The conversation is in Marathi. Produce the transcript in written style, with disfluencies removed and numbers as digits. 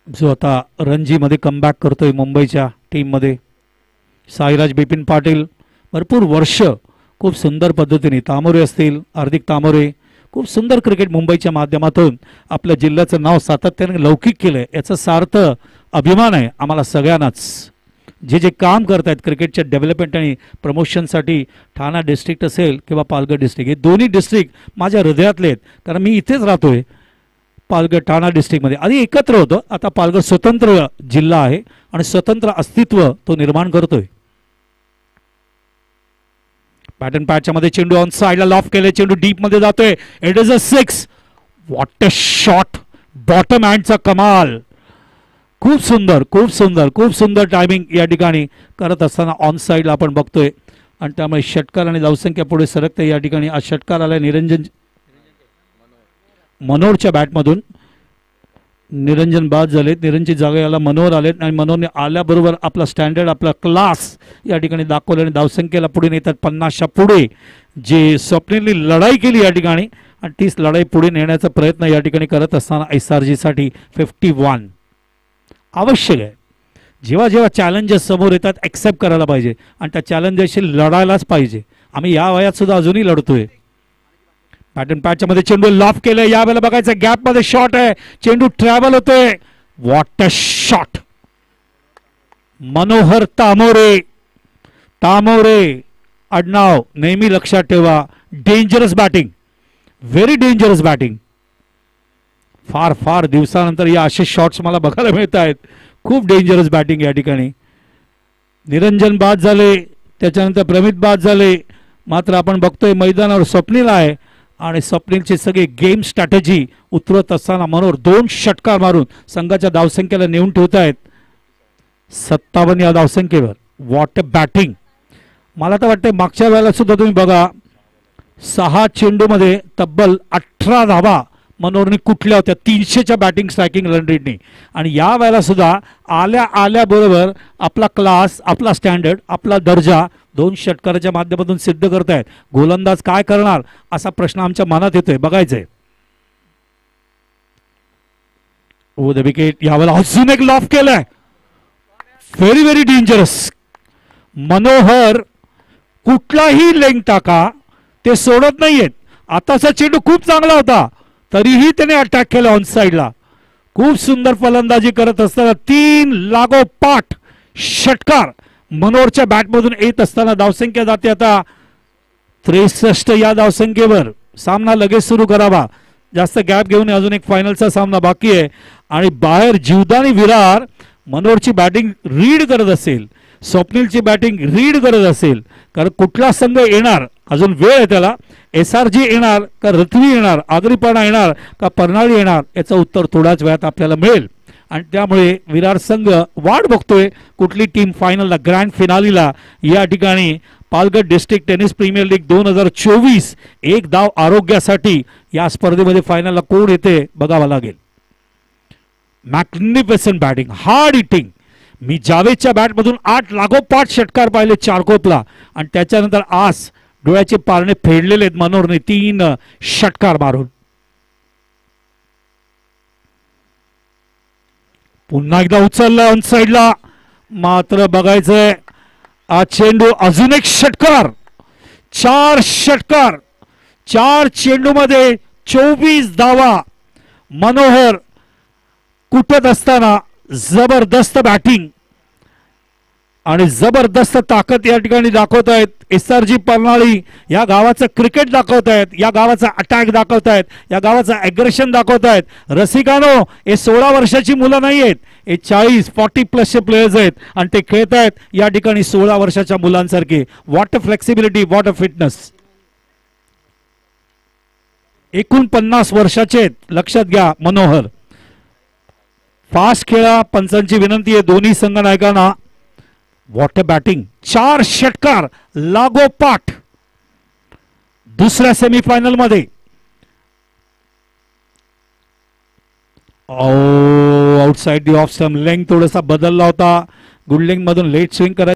जो आता रणजीमध्ये कमबॅक करतोय मुंबईच्या टीममध्ये. साईराज बिपिन पाटील भरपूर वर्ष खूप सुंदर पद्धतीने, तामोरे असतील हार्दिक तामोरे, खूप सुंदर क्रिकेट मुंबईच्या माध्यमातून आपल्या जिल्ह्याचं नाव सातत्याने लौकिक केलंय. याचा सार्थ अभिमान आहे आम्हाला सगळ्यांनाच. जे जे काम करत आहेत क्रिकेटच्या डेव्हलपमेंट आणि प्रमोशनसाठी, ठाणा डिस्ट्रिक्ट असेल किंवा पालघर डिस्ट्रिक्ट, हे दोन्ही डिस्ट्रिक्ट माझ्या हृदयातले आहेत. कारण मी इथेच राहतोय पालघर ठाणा डिस्ट्रिक्टमध्ये. आधी एकत्र होतं, आता पालघर स्वतंत्र जिल्हा आहे आणि स्वतंत्र अस्तित्व तो निर्माण करतोय. पॅटर्न पॅचच्या मध्ये चेंडू ऑन साइडला लॉफ केले, चेंडू डीप मध्ये जातोय. It is a 6. What a shot, bottom हँडचा कमाल. खूप सुंदर खूप सुंदर खूप सुंदर टायमिंग या ठिकाणी करत असताना ऑन साइडला आपण बघतोय. आणि त्यामुळे षटकार आणि धावसंख्या पुढे सरकते. या ठिकाणी आज षटकार आलाय निरंजन मनोहरच्या बॅटमधून. निरंजन बाद झालेत, निरंजन जागा याला मनोहर आलेत आणि मनोहरने आल्याबरोबर आपला स्टँडर्ड, आपला क्लास या ठिकाणी दाखवले आणि धावसंख्येला पुढे नेतात 50च्या पुढे. जे स्वप्नीलने लढाई केली या ठिकाणी आणि तीच लढाई पुढे नेण्याचा प्रयत्न या ठिकाणी करत असताना SRG साठी 51 आवश्यक आहे. जेव्हा जेव्हा चॅलेंजेस समोर येतात ॲक्सेप्ट करायला पाहिजे आणि त्या चॅलेंजेसशी लढायलाच पाहिजे. आम्ही या वयात सुद्धा अजूनही लढतोय. पॅटर्न पॅचच्या मध्ये चेंडू लॉफ केलं, यावेळेला बघायचं गॅप मध्ये शॉट आहे, चेंडू ट्रॅव्हल होतोय. What a shot. Manohar Tamore, Tamore आडनाव नेहमी लक्षात ठेवा. Dangerous batting, very dangerous batting. फार फार दिवसानंतर या असे शॉट्स मला बघायला मिळत आहेत. खूप डेंजरस बॅटिंग या ठिकाणी. निरंजन बाद झाले, त्याच्यानंतर प्रमित बाद झाले, मात्र आपण बघतोय मैदानावर स्वप्नील आहे आणि स्वप्नीलची सगळी गेम स्ट्रॅटेजी उतरत असताना मनोहर 2 षटकार मारून संघाच्या धावसंख्येला नेऊन ठेवत आहेत 57 या धावसंख्येवर. What a batting. मला तर वाटतंय मागच्या वेळेला सुद्धा तुम्ही बघा 6 चेंडूमध्ये तब्बल 18 धावा मनोहरने कुठल्या होत्या 300च्या बॅटिंग स्ट्रायकिंग रन रेटने. आणि या वेळेला सुद्धा आल्याबरोबर आपला क्लास, आपला स्टँडर्ड, आपला दर्जा 2 षटकाराच्या माध्यमातून सिद्ध करतायत. गोलंदाज काय करणार असा प्रश्न आमच्या मनात येतोय, बघायचंय. ओ द विकेट. यावेळेला अजून एक लॉफ केलाय. Very very dangerous. मनोहर कुठलाही लेंग टाका ते सोडत नाहीयेत. आताचा चेंडू खूप चांगला होता तरीही त्याने अटॅक केला ऑन साइडला. खूप सुंदर फलंदाजी करत असताना 3 लागोपाठ षटकार मनोहरच्या बॅटमधून येत असताना धावसंख्या जाते आता 63 या धावसंख्येवर. सामना लगेच सुरू करावा, जास्त गॅप घेऊन अजून एक फायनलचा सामना बाकी आहे. आणि बाहेर जीवदानी विरार मनोहरची बॅटिंग रीड करत असेल, स्वप्नीलची बॅटिंग रीड करत असेल, कारण कुठला संघ येणार अजून वेळ आहे त्याला. SRG येणार का रथवी येणार, आगरीपाडा येणार का परनाळी येणार, याचं उत्तर थोड्याच वेळात आपल्याला मिळेल. आणि त्यामुळे विरार संघ वाट बघतोय कुठली टीम फायनलला, ग्रँड फिनालीला. या ठिकाणी Palghar district tennis premier league 2024 एक धाव आरोग्यासाठी या स्पर्धेमध्ये फायनलला कोण येते बघावं लागेल. Magnificent batting, hard hitting. मी जावेदच्या बॅटमधून 8 लागोपाठ षटकार पाहिले चारकोपला आणि त्याच्यानंतर आज डोळ्याचे पारणे फेडलेले आहेत मनोहरने 3 षटकार मारून. पुन्हा एकदा उचलला ऑन साइडला, मात्र बघायचंय आज चेंडू अजून एक षटकार. 4 षटकार 4 चेंडूमध्ये 24 धावा. मनोहर कुठत असताना जबरदस्त बॅटिंग आणि जबरदस्त ताकद या ठिकाणी दाखवत आहेत. SRG परनाळी या गावाचं क्रिकेट दाखवत आहेत, या गावाचा अटॅक दाखवत आहेत, या गावाचं ॲग्रेशन दाखवत आहेत. रसिकानो, हे 16 वर्षाची मुलं नाही आहेत, हे 40-40 प्लसचे प्लेयर्स आहेत आणि ते खेळत आहेत या ठिकाणी 16 वर्षाच्या मुलांसारखे. What a flexibility, what a fitness. 49 वर्षाचे आहेत, लक्षात घ्या मनोहर. फास्ट खेळा, पंचांची विनंती आहे दोन्ही संघ नायकांना. What a batting. 4 षटकार लागोपाठ दुसऱ्या सेमीफायनल मध्ये. Outside the off stump. Length थोडासा बदलला होता, गुड लेंग मधून लेट स्विंग करायचं.